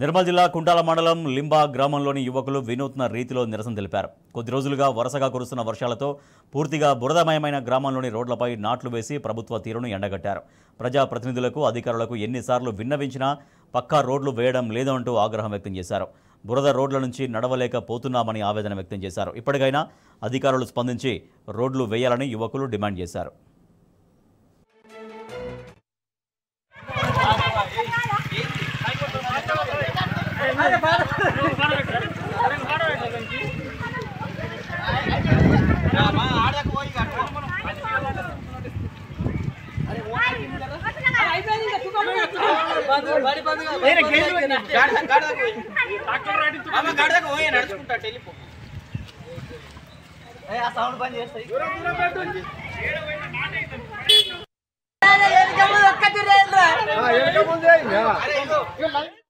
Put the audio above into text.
నిర్మల్ జిల్లా కుంటాల మండలం లింబా గ్రామంలోని యువకులు వినూత్న రీతిలో నిరసన తెలిపారు. కొద్ది రోజులుగా వరుసగా కురుస్తున్న వర్షాలతో పూర్తిగా బురదమయమైన గ్రామంలోని రోడ్లపై నాట్లు వేసి ప్రభుత్వ తీరును ఎండగట్టారు. ప్రజాప్రతినిధులకు, అధికారులకు ఎన్నిసార్లు విన్నవించినా పక్కా రోడ్లు వేయడం లేదంటూ ఆగ్రహం వ్యక్తం చేశారు. బురద రోడ్ల నుంచి నడవలేకపోతున్నామని ఆవేదన వ్యక్తం చేశారు. ఇప్పటికైనా అధికారులు స్పందించి రోడ్లు వేయాలని యువకులు డిమాండ్ చేశారు. సౌండ్ బంద్ చేస్తాయి. ఒక్క